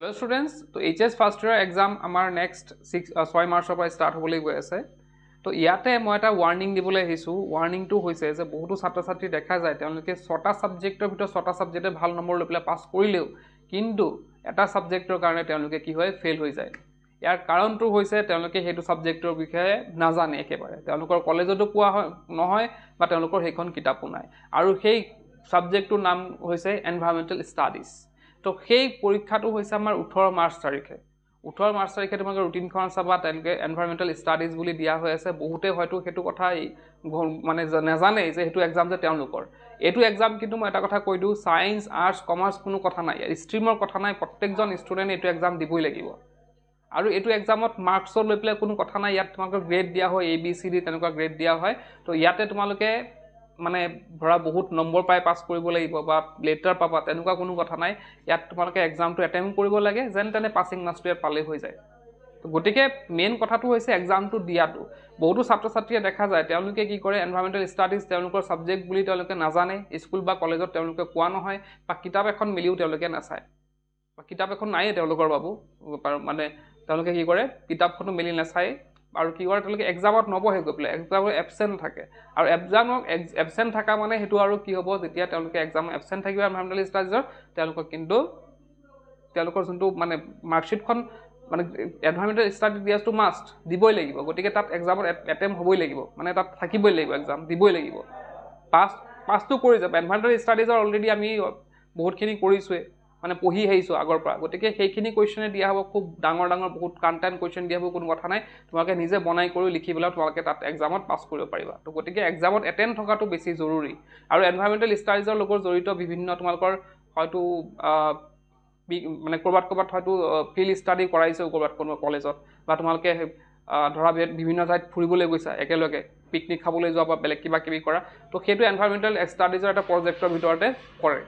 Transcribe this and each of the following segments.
Hello students, তো HS first ইয়াৰ exam আমাৰ next 6 মাৰ্চৰ পৰা ষ্টাৰ্ট হ'বলৈ গৈ আছে। তো ইয়াতে মই এটা ৱাৰ্নিং দিবলৈ আহিছোঁ। ৱাৰ্নিংটো হৈছে যে বহুতো ছাত্ৰ ছাত্ৰী দেখা যায় তেওঁলোকে 6টা ছাবজেক্টৰ ভিতৰত 6টা ছাবজেক্টে ভাল নম্বৰ লৈ পেলাই পাছ কৰিলেও কিন্তু এটা ছাবজেক্টৰ কাৰণে তেওঁলোকে কি হয় ফেইল হৈ যায়। ইয়াৰ কাৰণটো হৈছে তেওঁলোকে সেইটো ছাবজেক্টৰ বিষয়ে নাজানে একেবাৰে। তেওঁলোকৰ কলেজতো পোৱা নহয় বা তেওঁলোকৰ সেইখন কিতাপো নাই। আৰু সেই ছাবজেক্টটোৰ নাম হৈছে এনভাইৰনমেণ্টেল ষ্টাডিজ। তো সেই পৰীক্ষাটো হৈছে আমাৰ 18 মাৰ্চ তাৰিখে। 18 মাৰ্চ তাৰিখে তোমালোকে ৰুটিনখন চাবা, তেওঁলোকে এনভাইৰনমেণ্টেল ষ্টাডিজ বুলি দিয়া হৈ আছে। বহুতে হয়তো সেইটো কথা মানে নাজানে যে সেইটো এক্সাম যে তেওঁলোকৰ। এইটো এক্সাম কিন্তু মই এটা কথা কৈ দিওঁ, ছায়েন্স আৰ্টছ কমাৰ্চ কোনো কথা নাই, ষ্ট্ৰীমৰ কথা নাই, প্ৰত্যেকজন ষ্টুডেণ্টে এইটো এক্সাম দিবই লাগিব। আৰু এইটো এক্সামত মাৰ্কছৰ লৈ পেলাই কোনো কথা নাই, ইয়াত তোমালোকৰ গ্ৰেড দিয়া হয়, ABCD তেনেকুৱা গ্ৰেড দিয়া হয়। তো ইয়াতে তোমালোকে মানে ধৰা বহুত নম্বৰ পাই পাছ কৰিব লাগিব বা লেটাৰ পাবা তেনেকুৱা কোনো কথা নাই। ইয়াত তোমালোকে এক্সামটো এটেম্প কৰিব লাগে, যেন তেনে পাছিং মাৰ্কছটো ইয়াত পালেই হৈ যায়। তো গতিকে মেইন কথাটো হৈছে এক্সামটো দিয়াটো। বহুতো ছাত্ৰ ছাত্ৰীয়ে দেখা যায় তেওঁলোকে কি কৰে, এনভাইৰনমেণ্টেল ষ্টাডিজ তেওঁলোকৰ ছাবজেক্ট বুলি তেওঁলোকে নাজানে, স্কুল বা কলেজত তেওঁলোকে কোৱা নহয় বা কিতাপ এখন মিলিও তেওঁলোকে নাচায় বা কিতাপ এখন নায়েই তেওঁলোকৰ বাবু, মানে তেওঁলোকে কি কৰে কিতাপখনো মেলি নাচায় আৰু কি কৰে তেওঁলোকে এক্সামত নবহে, গৈ পেলাই এক্সামত এবচেণ্ট থাকে। আৰু এক্সামত এবচেণ্ট থকা মানে সেইটো আৰু কি হ'ব, যেতিয়া তেওঁলোকে এক্সামত এবচেণ্ট থাকিব এনভাইৰনমেণ্টেল ষ্টাডিজৰ, তেওঁলোকৰ কিন্তু তেওঁলোকৰ যোনটো মানে মাৰ্কশ্বিটখন মানে এনভাইৰনমেণ্টেল ষ্টাডি দিয়াটো মাষ্ট দিবই লাগিব। গতিকে তাত এক্সামত এটেম্প হ'বই লাগিব, মানে তাত থাকিবই লাগিব, এক্সাম দিবই লাগিব। পাছটো কৰি যাব। এনভাইৰনমেণ্টেল ষ্টাডিজৰ অলৰেডি আমি বহুতখিনি কৰিছোঁৱে, মানে পঢ়ি আহিছোঁ আগৰ পৰা। গতিকে সেইখিনি কুৱেশ্যনে দিয়া হ'ব, খুব ডাঙৰ ডাঙৰ বহুত কণ্টেণ্ট কুৱেশ্যন দিয়া হ'ব, কোনো কথা নাই। তোমালোকে নিজে বনাই কৰি লিখি পেলাই তোমালোকে তাত এক্সামত পাছ কৰিব পাৰিবা। তো গতিকে এক্সামত এটেণ্ড থকাটো বেছি জৰুৰী। আৰু এনভাইৰনমেণ্টেল ষ্টাডিজৰ লগত জড়িত বিভিন্ন তোমালোকৰ হয়তো মানে ক'ৰবাত হয়তো ফিল্ড ষ্টাডি কৰাইছেও ক'ৰবাত কোনোবা কলেজত, বা তোমালোকে ধৰা বিভিন্ন ঠাইত ফুৰিবলৈ গৈছা একেলগে, পিকনিক খাবলৈ যোৱা বা বেলেগ কিবা কিবি কৰা, তো সেইটো এনভাইৰনমেণ্টেল ষ্টাডিজৰ এটা প্ৰজেক্টৰ ভিতৰতে পৰে।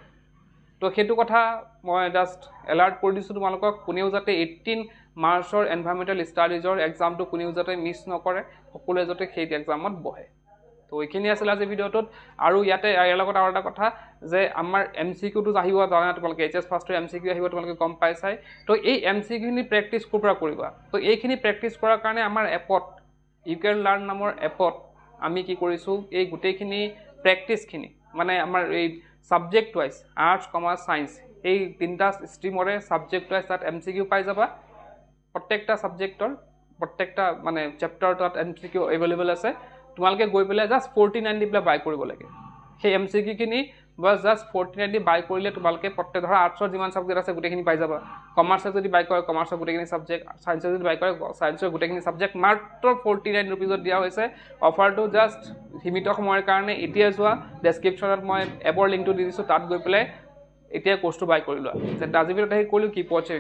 তো সেইটো কথা মই জাষ্ট এলাৰ্ট কৰি দিছোঁ তোমালোকক, কোনেও যাতে 18 মাৰ্চৰ এনভাইৰনমেণ্টেল ষ্টাডিজৰ এক্সামটো কোনেও যাতে মিছ নকৰে, সকলোৱে যাতে সেই এক্সামত বহে। তো এইখিনি আছিল আজি ভিডিঅ'টোত। আৰু ইয়াতে ইয়াৰ লগত আৰু এটা কথা যে আমাৰ MCQটো আহিব, জানা তোমালোকে HS ফাৰ্ষ্টৰ MCQ আহিব, তোমালোকে গম পাইছাই। তো এই MCQখিনি প্ৰেক্টিছ ক'ৰ পৰা কৰিবা? তো এইখিনি প্ৰেক্টিছ কৰাৰ কাৰণে আমাৰ এপত ইউ কেন লাৰ্ণ নামৰ এপত আমি কি কৰিছোঁ, এই গোটেইখিনি প্ৰেক্টিছখিনি মানে আমাৰ এই subject wise arts commerce science এই তিনিটা ষ্ট্ৰীমৰে ছাবজেক্ট ৱাইজ তাত MCQ পাই যাবা। প্ৰত্যেকটা ছাবজেক্টৰ প্ৰত্যেকটা মানে চেপ্টাৰ তাত MCQ এভেইলেবল আছে। তোমালোকে গৈ পেলাই জাষ্ট 49 দি পেলাই বাই কৰিব লাগে। সেই MCQখিনি বাছ জাষ্ট 49 দি বাই কৰিলে তোমালোকে প্ৰত্যেক ধৰা আৰ্টছৰ যিমান ছাবজেক্ট আছে গোটেইখিনি পাই যাবা। কমাৰ্চৰ যদি বাই কৰে কমাৰ্চৰ গোটেইখিনি ছাবজেক্ট, ছায়েন্সৰ যদি বাই কৰে ছায়েন্সৰ গোটেইখিনি ছাবজেক্ট মাত্ৰ 49 ৰুপিজত দিয়া হৈছে। অফাৰটো জাষ্ট সীমিত সময়ৰ কাৰণে। এতিয়া যোৱা ডেছক্ৰিপশ্যনত মই এপৰ লিংকটো দি দিছোঁ, তাত গৈ পেলাই এতিয়া কোৰ্চটো বাই কৰি লোৱা। আজি ভিডিঅ'ত আহি কৰিলোঁ কি পঢ়ছে